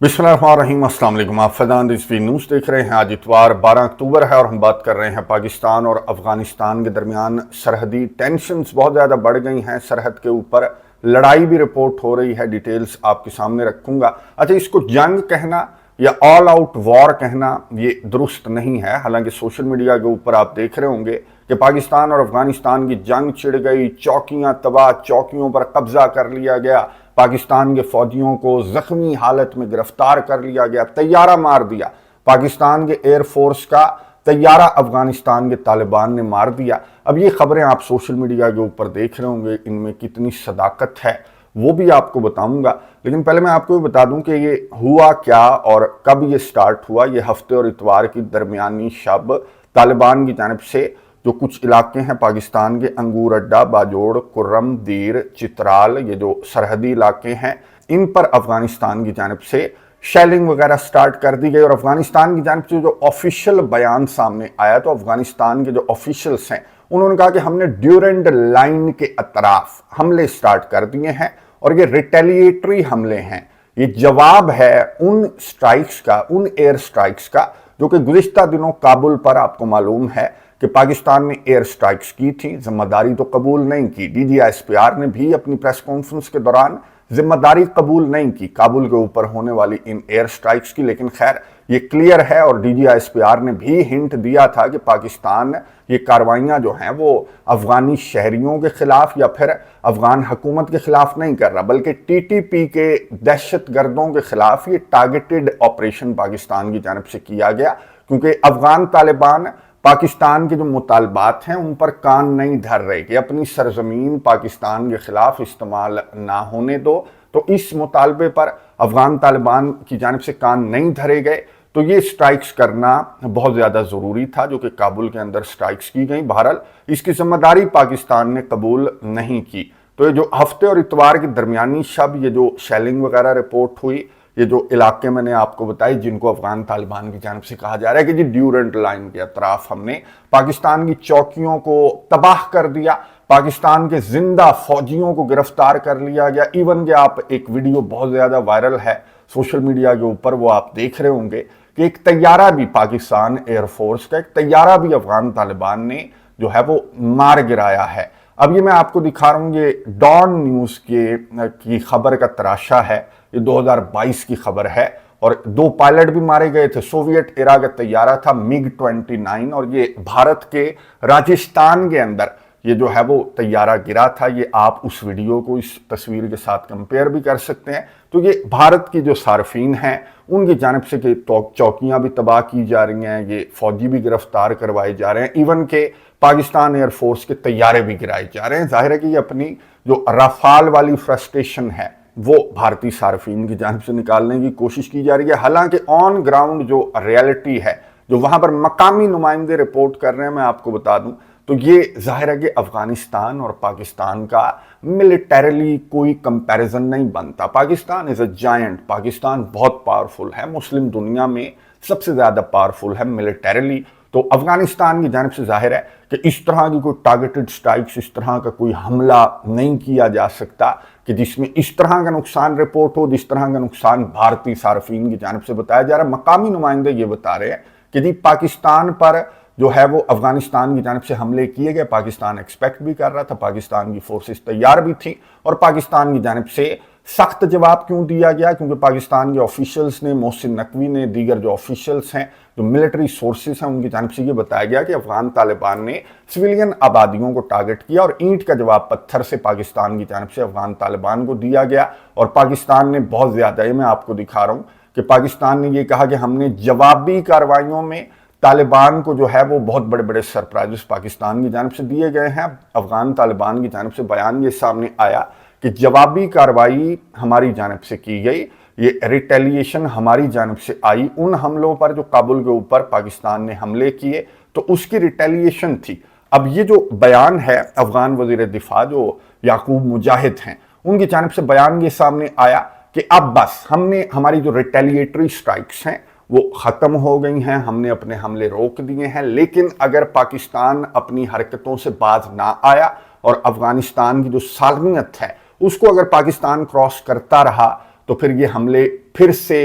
बिस्मिल्लाहिर्रहमानिर्रहीम, अस्सलाम वालेकुम। आप फैज़ान रिजवी न्यूज़ देख रहे हैं। आज इतवार 12 अक्टूबर है और हम बात कर रहे हैं पाकिस्तान और अफ़गानिस्तान के दरमियान सरहदी टेंशन्स बहुत ज़्यादा बढ़ गई हैं। सरहद के ऊपर लड़ाई भी रिपोर्ट हो रही है। डिटेल्स आपके सामने रखूंगा। अच्छा, इसको जंग कहना या ऑल आउट वॉर कहना ये दुरुस्त नहीं है। हालांकि सोशल मीडिया के ऊपर आप देख रहे होंगे कि पाकिस्तान और अफगानिस्तान की जंग छिड़ गई, चौकियां तबाह, चौकियों पर कब्जा कर लिया गया, पाकिस्तान के फौजियों को जख्मी हालत में गिरफ्तार कर लिया गया, तैयारा मार दिया। पाकिस्तान के एयरफोर्स का तैयारा अफगानिस्तान के तालिबान ने मार दिया। अब ये खबरें आप सोशल मीडिया के ऊपर देख रहे होंगे, इनमें कितनी सदाकत है वो भी आपको बताऊंगा। लेकिन पहले मैं आपको बता दूं कि ये हुआ क्या और कब ये स्टार्ट हुआ। ये हफ्ते और इतवार की दरमियानी शब तालिबान की जानिब से जो कुछ इलाके हैं पाकिस्तान के, अंगूर अड्डा, बाजोड़, कुर्रम, दीर, चित्राल, ये जो सरहदी इलाके हैं, इन पर अफगानिस्तान की जानिब से शेलिंग वगैरह स्टार्ट कर दी गई। और अफगानिस्तान की जानिब से जो ऑफिशियल बयान सामने आया, तो अफगानिस्तान के जो ऑफिशियल्स हैं उन्होंने कहा कि हमने ड्यूरेंट लाइन के अतराफ हमले स्टार्ट कर दिए हैं और ये रिटेलिएटरी हमले हैं। ये जवाब है उन स्ट्राइक्स का, उन एयर स्ट्राइक्स का जो कि गुज़िश्ता दिनों काबुल पर आपको मालूम है कि पाकिस्तान ने एयर स्ट्राइक्स की थी। जिम्मेदारी तो कबूल नहीं की। DGSPR ने भी अपनी प्रेस कॉन्फ्रेंस के दौरान जिम्मेदारी कबूल नहीं की काबुल के ऊपर होने वाली इन एयर स्ट्राइक्स की। लेकिन खैर ये क्लियर है और DGSPR ने भी हिंट दिया था कि पाकिस्तान ये कार्रवाइयां जो हैं वो अफगानी शहरियों के खिलाफ या फिर अफगान हुकूमत के खिलाफ नहीं कर रहा, बल्कि TTP के दहशत गर्दों के खिलाफ ये टारगेटेड ऑपरेशन पाकिस्तान की जानिब से किया गया। क्योंकि अफगान तालिबान पाकिस्तान के जो मुतालबात हैं उन पर कान नहीं धर रहे कि अपनी सरजमीन पाकिस्तान के खिलाफ इस्तेमाल ना होने दो। तो इस मुतालबे पर अफगान तालिबान की जानिब से कान नहीं धरे गए, तो ये स्ट्राइक्स करना बहुत ज़्यादा ज़रूरी था, जो कि काबुल के अंदर स्ट्राइक्स की गई। बहरहाल इसकी जिम्मेदारी पाकिस्तान ने कबूल नहीं की। तो ये जो हफ्ते और इतवार के दरमियानी शब ये जो शेलिंग वगैरह रिपोर्ट हुई, ये जो इलाके मैंने आपको बताए जिनको अफगान तालिबान की जानिब से कहा जा रहा है कि जी ड्यूरेंट लाइन के अतराफ हमने पाकिस्तान की चौकियों को तबाह कर दिया, पाकिस्तान के जिंदा फौजियों को गिरफ्तार कर लिया गया। इवन के आप एक वीडियो बहुत ज़्यादा वायरल है सोशल मीडिया के ऊपर, वो आप देख रहे होंगे कि एक तैयारा भी पाकिस्तान एयरफोर्स का, एक तैयारा भी अफगान तालिबान ने जो है वो मार गिराया है। अब ये मैं आपको दिखा रहा हूँ, ये डॉन न्यूज़ की खबर का तराशा है। ये 2022 की खबर है और 2 पायलट भी मारे गए थे। सोवियत एरा का तैयारा था MiG-29 और ये भारत के राजस्थान के अंदर ये जो है वो तैयारा गिरा था। ये आप उस वीडियो को इस तस्वीर के साथ कंपेयर भी कर सकते हैं। तो ये भारत की जो सार्फिन हैं उनकी जानिब से कि चौकियां भी तबाह की जा रही हैं, ये फौजी भी गिरफ्तार करवाए जा रहे हैं, इवन के पाकिस्तान एयरफोर्स के तैयारे भी गिराए जा रहे हैं। जाहिर है कि ये अपनी जो रफाल वाली फ्रस्ट्रेशन है वो भारतीय सार्फिन की जानिब से निकालने की कोशिश की जा रही है। हालांकि ऑन ग्राउंड जो रियलिटी है, जो वहां पर मकामी नुमाइंदे रिपोर्ट कर रहे हैं, मैं आपको बता दूं तो ये जाहिर है कि अफगानिस्तान और पाकिस्तान का मिलिटरीली कोई कंपैरिजन नहीं बनता। Pakistan is a giant, Pakistan बहुत पावरफुल है, मुस्लिम दुनिया में सबसे ज़्यादा पावरफुल है मिलिटरीली। तो अफगानिस्तान की जानिब से जाहिर है कि इस तरह की कोई टारगेटेड स्ट्राइक्स, इस तरह का कोई हमला नहीं किया जा सकता कि जिसमें इस तरह का नुकसान रिपोर्ट हो, जिस तरह का नुकसान भारतीय सार्फिन की जानिब से बताया जा रहा है। मकामी नुमाइंदे ये बता रहे हैं कि जी पाकिस्तान पर जो है वो अफगानिस्तान की जानिब से हमले किए गए, पाकिस्तान एक्सपेक्ट भी कर रहा था, पाकिस्तान की फोर्सेस तैयार भी थी और पाकिस्तान की जानिब से सख्त जवाब क्यों दिया गया? क्योंकि पाकिस्तान के ऑफिशियल्स ने, मोहसिन नकवी ने, दीगर जो ऑफिशियल्स हैं, जो मिलिट्री सोर्सेस हैं, उनकी जानिब से ये बताया गया कि अफगान तालिबान ने सिविलियन आबादियों को टारगेट किया और ईंट का जवाब पत्थर से पाकिस्तान की जानिब से अफगान तालिबान को दिया गया। और पाकिस्तान ने बहुत ज़्यादा, ये मैं आपको दिखा रहा हूँ कि पाकिस्तान ने ये कहा कि हमने जवाबी कार्रवाइयों में तालिबान को जो है वो बहुत बड़े बड़े सरप्राइजेस पाकिस्तान की जानिब से दिए गए हैं। अफगान तालिबान की जानिब से बयान ये सामने आया कि जवाबी कार्रवाई हमारी जानिब से की गई, ये रिटेलिएशन हमारी जानिब से आई उन हमलों पर जो काबुल के ऊपर पाकिस्तान ने हमले किए, तो उसकी रिटेलिएशन थी। अब ये जो बयान है अफगान वजीर दिफा जो याकूब मुजाहिद हैं, उनकी जानिब से बयान ये सामने आया कि अब बस हमने, हमारी जो रिटेलिएटरी स्ट्राइक्स हैं वो ख़त्म हो गई हैं, हमने अपने हमले रोक दिए हैं। लेकिन अगर पाकिस्तान अपनी हरकतों से बाज ना आया और अफगानिस्तान की जो सालमियत है उसको अगर पाकिस्तान क्रॉस करता रहा, तो फिर ये हमले फिर से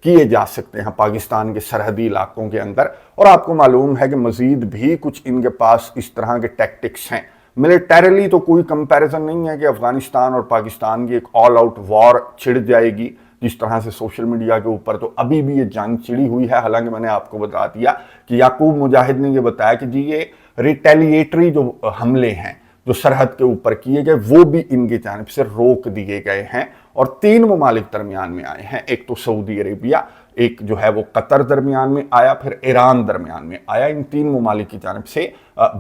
کیے جا سکتے ہیں پاکستان کے سرحدی علاقوں کے اندر، اور آپ کو معلوم ہے کہ مزید بھی کچھ ان کے پاس اس طرح کے ٹیکٹکس ہیں۔ ملیٹریلی تو کوئی کمپیریزن نہیں ہے کہ افغانستان اور پاکستان کی ایک آل آؤٹ وار چھڑ جائے گی، جس طرح سے سوشل میڈیا کے اوپر تو ابھی بھی یہ جنگ چڑی ہوئی ہے۔ حالانکہ میں نے آپ کو بتا دیا کہ یعقوب مجاہد نے یہ بتایا کہ جی یہ ریٹیلیٹری جو حملے ہیں جو سرحد کے اوپر کیے گئے وہ بھی ان کی جانب سے روک دیے گئے ہیں، اور 3 ممالک درمیان میں آئے ہیں، ایک تو سعودی عربیہ، ایک جو ہے وہ قطر درمیان میں آیا، پھر ایران درمیان میں آیا۔ ان 3 ممالک کی جانب سے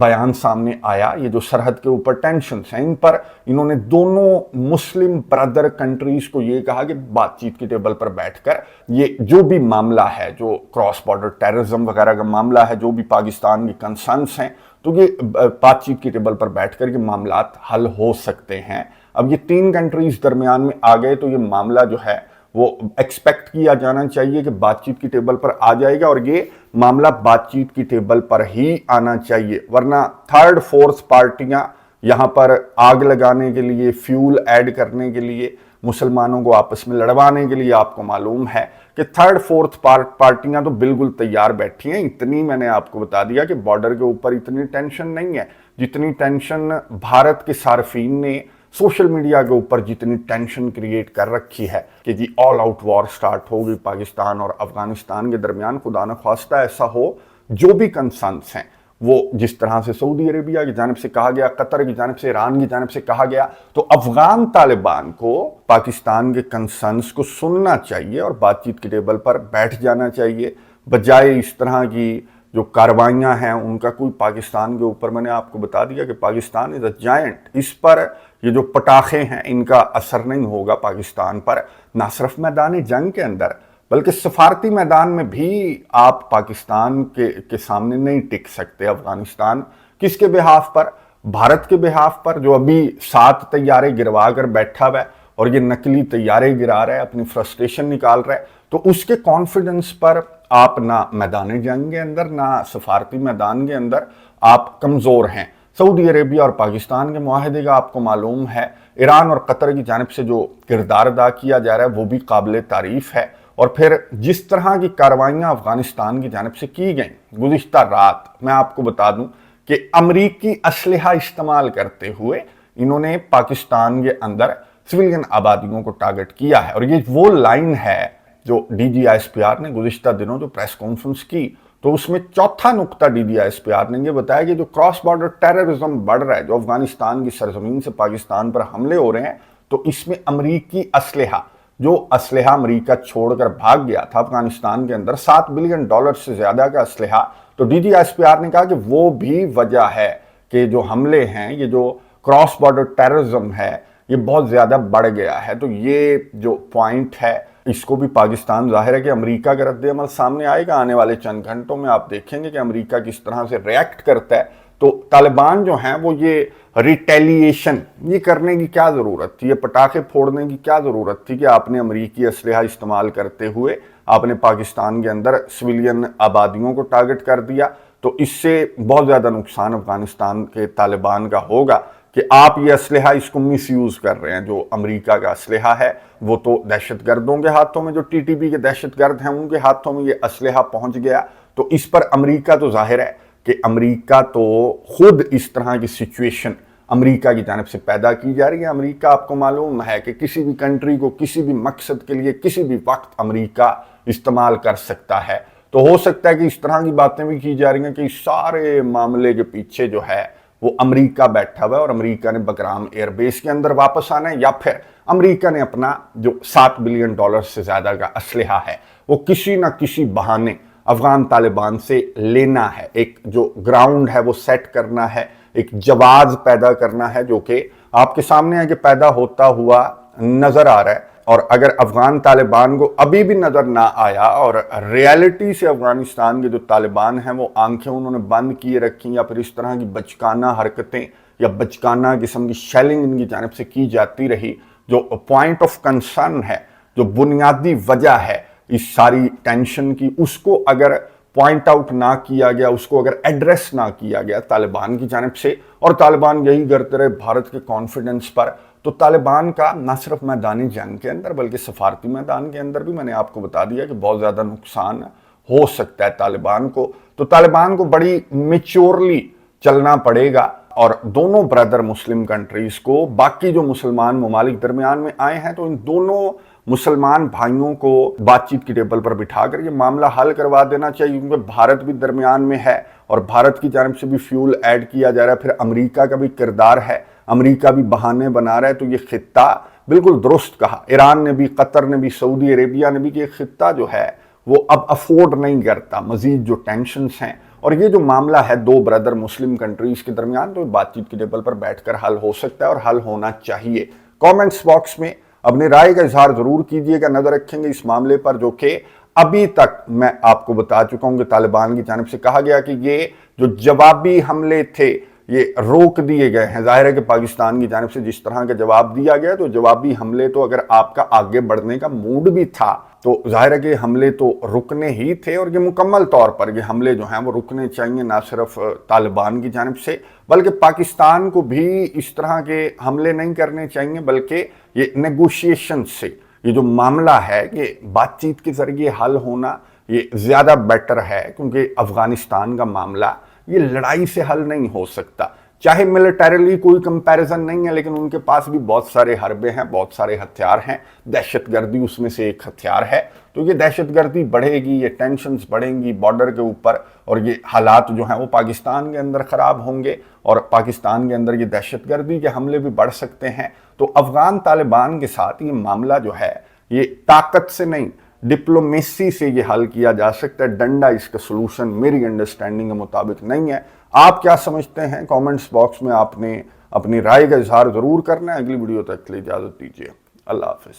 بیان سامنے آیا۔ یہ جو سرحد کے اوپر ٹینشنز ہیں ان پر انہوں نے دونوں مسلم برادر کنٹریز کو یہ کہا کہ بات چیت کی ٹیبل پر بیٹھ کر یہ جو بھی معاملہ ہے، جو کراس بارڈر ٹیررزم وغیرہ کا معاملہ ہے، جو بھی پاکستان کی کنسرنس ہیں، تو یہ بات چیت کی ٹیبل پر بیٹھ کر یہ معاملات حل ہو سکتے ہیں۔ اب یہ 3 کنٹریز درمیان میں آ گئے تو یہ معاملہ جو ہے وہ ایکسپیکٹ کیا جانا چاہیے کہ بات چیت کی ٹیبل پر آ جائے گا، اور یہ معاملہ بات چیت کی ٹیبل پر ہی آنا چاہیے، ورنہ 3rd 4th پارٹیاں یہاں پر آگ لگانے کے لیے، فیول ایڈ کرنے کے لیے، مسلمانوں کو آپس میں لڑوانے کے لیے آپ کو معلوم ہے کہ 3rd 4th پارٹیاں تو بالکل تیار بیٹھی ہیں۔ اتنی میں نے آپ کو بتا دیا کہ بارڈر کے اوپر اتنی ٹینشن نہیں ہے جتنی ٹینشن بھارت کے صارفین نے سوشل میڈیا کے اوپر جتنی ٹینشن کریٹ کر رکھی ہے کہ جی آل آؤٹ وار سٹارٹ ہوگی پاکستان اور افغانستان کے درمیان۔ خدا نخواستہ ایسا ہو، جو بھی کنسرنس ہیں وہ جس طرح سے سعودی عربیہ کی جانب سے کہا گیا، قطر کی جانب سے، ایران کی جانب سے کہا گیا، تو افغان طالبان کو پاکستان کے کنسرنس کو سننا چاہیے اور بات چیت کی ٹیبل پر بیٹھ جانا چاہیے، بجائے اس طرح کی جو کاروائیاں ہیں ان کا کوئی پاکستان کے اوپر۔ میں نے آپ کو بتا دیا کہ پاکستان از اے جائنٹ، اس پر یہ جو پٹاخے ہیں ان کا اثر نہیں ہوگا پاکستان پر، نہ صرف میدان جنگ کے اندر بلکہ سفارتی میدان میں بھی آپ پاکستان کے سامنے نہیں ٹک سکتے۔ افغانستان کس کے بہاف پر؟ بھارت کے بہاف پر، جو ابھی 7 طیارے گروا کر بیٹھا ہوا ہے اور یہ نقلی طیارے گرا رہا ہے، اپنی فرسٹریشن نکال رہا ہے، تو اس کے کانفیڈنس پر آپ نہ میدان جنگ کے اندر نہ سفارتی میدان کے اندر آپ کمزور ہیں۔ سعودی عربیہ اور پاکستان کے معاہدے کا آپ کو معلوم ہے، ایران اور قطر کی جانب سے جو کردار ادا کیا جا رہا ہے وہ بھی قابل تعریف ہے، اور پھر جس طرح کی کاروائیاں افغانستان کی جانب سے کی گئیں گزشتہ رات، میں آپ کو بتا دوں کہ امریکی اسلحہ استعمال کرتے ہوئے انہوں نے پاکستان کے اندر سویلین آبادیوں کو ٹارگٹ کیا ہے، اور یہ وہ لائن ہے جو D G I S P R نے گزشتہ دنوں جو پریس کانفرنس کی، تو اس میں چوتھا نقطہ D G I S P R نے یہ بتایا کہ جو کراس بارڈر ٹیررزم بڑھ رہا ہے، جو افغانستان کی سرزمین سے پاکستان پر حملے ہو رہے ہیں، تو اس میں امریکی اسلحہ، جو اسلحہ امریکہ چھوڑ کر بھاگ گیا تھا افغانستان کے اندر، $7 بلین سے زیادہ کا اسلحہ، تو D G I S P R نے کہا کہ وہ بھی وجہ ہے کہ جو حملے ہیں، یہ جو کراس بارڈر ٹیررزم ہے، یہ بہت زیادہ بڑھ گیا ہے۔ تو یہ جو پوائنٹ ہے اس کو بھی پاکستان، ظاہر ہے کہ امریکہ کا رد عمل سامنے آئے گا آنے والے چند گھنٹوں میں، آپ دیکھیں گے کہ امریکہ کس طرح سے ریئیکٹ کرتا ہے۔ تو طالبان جو ہیں وہ یہ ریٹیلیشن یہ کرنے کی کیا ضرورت تھی، یہ پٹاخے پھوڑنے کی کیا ضرورت تھی کہ آپ نے امریکی اسلحہ استعمال کرتے ہوئے آپ نے پاکستان کے اندر سویلین آبادیوں کو ٹارگٹ کر دیا؟ تو اس سے بہت زیادہ نقصان افغانستان کے طالبان کا ہوگا کہ آپ یہ اسلحہ اس کو مس یوز کر رہے ہیں۔ جو امریکہ کا اسلحہ ہے وہ تو دہشت گردوں کے ہاتھوں میں، جو ٹی ٹی پی کے دہشت گرد ہیں ان کے ہاتھوں میں یہ اسلحہ پہنچ گیا، تو اس پر امریکہ تو ظاہر ہے کہ امریکہ تو خود اس طرح کی سچویشن امریکہ کی جانب سے پیدا کی جا رہی ہے۔ امریکہ آپ کو معلوم ہے کہ کسی بھی کنٹری کو کسی بھی مقصد کے لیے کسی بھی وقت امریکہ استعمال کر سکتا ہے، تو ہو سکتا ہے کہ اس طرح کی باتیں بھی کی جا رہی ہیں کہ اس سارے معاملے کے پیچھے جو ہے وہ امریکہ بیٹھا ہوا ہے، اور امریکہ نے بگرام ایئر بیس کے اندر واپس آنا ہے، یا پھر امریکہ نے اپنا جو $7 بلین سے زیادہ کا اسلحہ ہے وہ کسی نہ کسی بہانے افغان طالبان سے لینا ہے، ایک جو گراؤنڈ ہے وہ سیٹ کرنا ہے، ایک جواز پیدا کرنا ہے، جو کہ آپ کے سامنے ہے کہ پیدا ہوتا ہوا نظر آ رہا ہے۔ اور اگر افغان طالبان کو ابھی بھی نظر نہ آیا اور ریالٹی سے افغانستان کے جو طالبان ہیں وہ آنکھیں انہوں نے بند کیے رکھی، یا پھر اس طرح کی بچکانہ حرکتیں یا بچکانہ قسم کی شیلنگ ان کی جانب سے کی جاتی رہی، جو پوائنٹ آف کنسرن ہے، جو بنیادی وجہ ہے اس ساری ٹینشن کی، اس کو اگر پوائنٹ آؤٹ نہ کیا گیا، اس کو اگر ایڈریس نہ کیا گیا طالبان کی جانب سے، اور طالبان یہی کرتے رہے بھارت کے کانفیڈنس پر، تو तालिबान का न सिर्फ मैदानी जंग के अंदर बल्कि सफारती मैदान के अंदर भी मैंने आपको बता दिया कि बहुत ज़्यादा नुकसान हो सकता है तालिबान को। तो तालिबान को बड़ी मेच्योरली चलना पड़ेगा और दोनों ब्रदर मुस्लिम कंट्रीज को बाकी जो मुसलमान ममालिक दरमियान में आए हैं, तो इन दोनों मुसलमान भाइयों को बातचीत की टेबल पर बिठा कर ये मामला हल करवा देना चाहिए, क्योंकि भारत भी दरमियान में है और भारत की जानिब से भी फ्यूल ऐड किया जा रहा है, फिर अमेरिका का भी किरदार है, अमेरिका भी बहाने बना रहा है। तो ये खित्ता बिल्कुल दुरुस्त कहा ईरान ने भी, कतर ने भी, सऊदी अरेबिया ने भी कि ये खित्ता जो है वो अब अफोर्ड नहीं करता मजीद जो टेंशन्स हैं। और ये जो मामला है दो ब्रदर मुस्लिम कंट्रीज के दरमियान, तो बातचीत की टेबल पर बैठकर हल हो सकता है और हल होना चाहिए। कमेंट्स बॉक्स में अपनी राय का इजहार जरूर कीजिएगा, नजर रखेंगे इस मामले पर जो कि अभी तक मैं आपको बता चुका हूं कि तालिबान की जानिब से कहा गया कि ये जो जवाबी हमले थे ये रोक दिए गए हैं। जाहिर है कि पाकिस्तान की जानिब से जिस तरह का जवाब दिया गया, तो जवाबी हमले तो अगर आपका आगे बढ़ने का मूड भी था तो जाहिर है कि हमले तो रुकने ही थे और ये मुकम्मल तौर पर ये हमले जो हैं वो रुकने चाहिए, ना सिर्फ तालिबान की जानिब से बल्कि पाकिस्तान को भी इस तरह के हमले नहीं करने चाहिए, बल्कि ये नेगोशिएशन से ये जो मामला है ये बातचीत के जरिए हल होना ये ज़्यादा बेटर है, क्योंकि अफगानिस्तान का मामला ये लड़ाई से हल नहीं हो सकता। चाहे मिलिटरीली कोई कंपैरिजन नहीं है, लेकिन उनके पास भी बहुत सारे हरबे हैं, बहुत सारे हथियार हैं, दहशतगर्दी उसमें से एक हथियार है। तो ये दहशतगर्दी बढ़ेगी, ये टेंशन्स बढ़ेंगी बॉर्डर के ऊपर और ये हालात जो हैं वो पाकिस्तान के अंदर ख़राब होंगे और पाकिस्तान के अंदर ये दहशतगर्दी के हमले भी बढ़ सकते हैं। तो अफगान तालिबान के साथ ये मामला जो है ये ताकत से नहीं डिप्लोमेसी से ये हल किया जा सकता है। डंडा इसका सोल्यूशन मेरी अंडरस्टैंडिंग के मुताबिक नहीं है। आप क्या समझते हैं? कमेंट्स बॉक्स में आपने अपनी राय का इजहार जरूर करना है। अगली वीडियो तक के लिए इजाजत दीजिए। अल्लाह हाफिज।